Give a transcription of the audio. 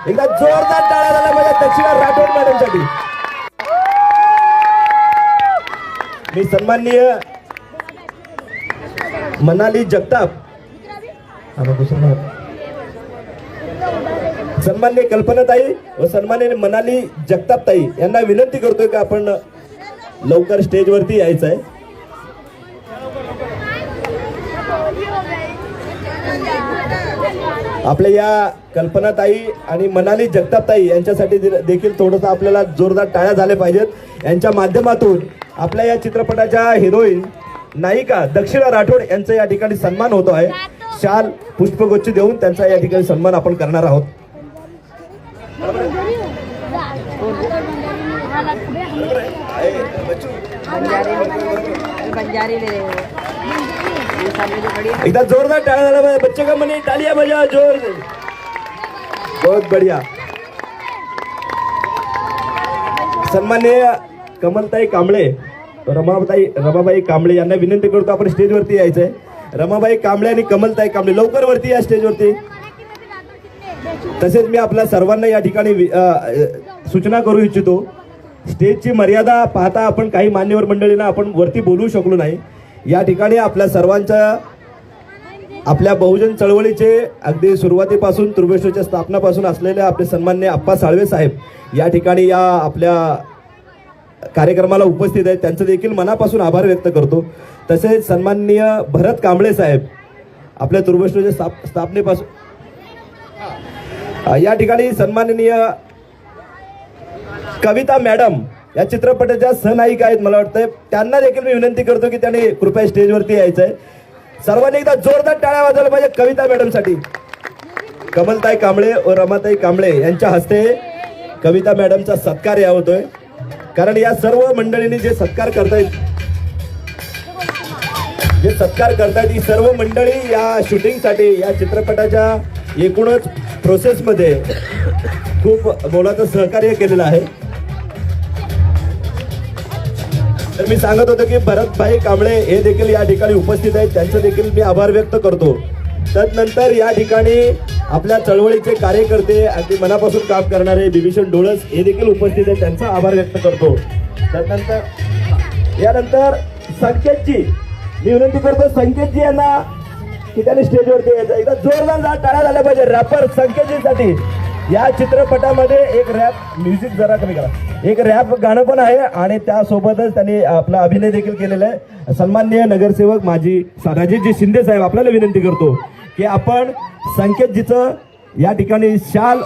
एकदा जोरदार टाळ्या झाल्या पाहिजे दक्षिणा राठोड मॅडम साठी. मी सन्माननीय मनाली जगताप, सन्माननीय कल्पनाताई व सन्माननीय मनाली जगताप ताई यांना विनंती करतोय की आपण लवकर स्टेजवरती यायचं आहे. आपल्या या कल्पनाताई आणि मनाली जगताप ताई यांच्यासाठी देखील थोडंसं आपल्याला जोरदार टाळ्या झाल्या पाहिजेत. यांच्या माध्यमातून आपल्या या चित्रपटाच्या हिरोईन नायिका दक्षिणा राठोड यांचा या ठिकाणी सन्मान होतो आहे. शाल पुष्पगुच्छ देऊन त्यांचा या ठिकाणी सन्मान आपण करणार आहोत. एकदा जोरदार टाळ्या झाला पाहिजे. बच्चे का मनी तालियां बजाओ जोर से. बहुत बढ़िया. सन्माननीय कमलताई कांबळे, रमाबाई कांबळे यांना विनंती करतो आपण स्टेजवरती यायचंय. रमाबाई कांबळे आणि कमलताई कांबळे लवकर वरती या स्टेजवरती. तसेच मी आपल्या सर्वांना या ठिकाणी सूचना करू इच्छितो, स्टेजची मर्यादा पाहता आपण काही मान्यवर मंडळींना आपण वरती बोलू शकलो नाही. या ठिकाणी आपल्या सर्वांच्या आपल्या बहुजन चळवळीचे अगदी सुरुवातीपासून तुर्भेश्वरच्या स्थापनापासून असलेले आपले सन्माननीय आप्पा साळवे साहेब या ठिकाणी या आपल्या कार्यक्रमाला उपस्थित आहेत. त्यांचं देखील मनापासून आभार व्यक्त करतो. तसेच सन्माननीय भरत कांबळे साहेब आपल्या तुर्भेश्वरच्या स्थापनेपासून या ठिकाणी सन्माननीय कविता मॅडम या चित्रपटाच्या सहनायिका आहेत मला वाटतं. त्यांना देखील मी विनंती करतो की त्यांनी कृपया स्टेजवरती यायचं आहे. सर्वांनी एकदा जोरदार टाळ्या वाजवल्या पाहिजे कविता मॅडम साठी. कमलताई कांबळे व रमाताई कांबळे यांच्या हस्ते कविता मॅडमचा सत्कार या होतोय. कारण या सर्व मंडळींनी जे सत्कार करतायत ही सर्व मंडळी या शूटिंगसाठी या चित्रपटाच्या एकूणच प्रोसेसमध्ये खूप मोलाचं सहकार्य केलेलं आहे. तर मी सांगत होतो की भरतभाई कांबळे हे देखील या ठिकाणी उपस्थित आहेत. त्यांचं देखील मी आभार व्यक्त करतो. तदनंतर या ठिकाणी आपल्या चळवळीचे कार्यकर्ते अगदी मनापासून काम करणारे बिभीषण डोळस हे देखील उपस्थित आहेत. त्यांचा आभार व्यक्त करतो. यानंतर संकेतजी मी विनंती करतो संकेतजी यांना की त्यांनी स्टेजवरती यायचं. एकदा जोरदार टाळ्या झाल्या पाहिजे रॅपर संकेतजीसाठी. या चित्रपटामध्ये एक रॅप म्युझिक जरा कमी करा, एक रॅप गाणं पण आहे आणि त्यासोबतच त्यांनी आपला अभिनय देखील केलेला आहे. सन्माननीय नगरसेवक माजी राजेशजी शिंदे साहेब आपल्याला विनंती करतो की आपण संकेतजीचं या ठिकाणी शाल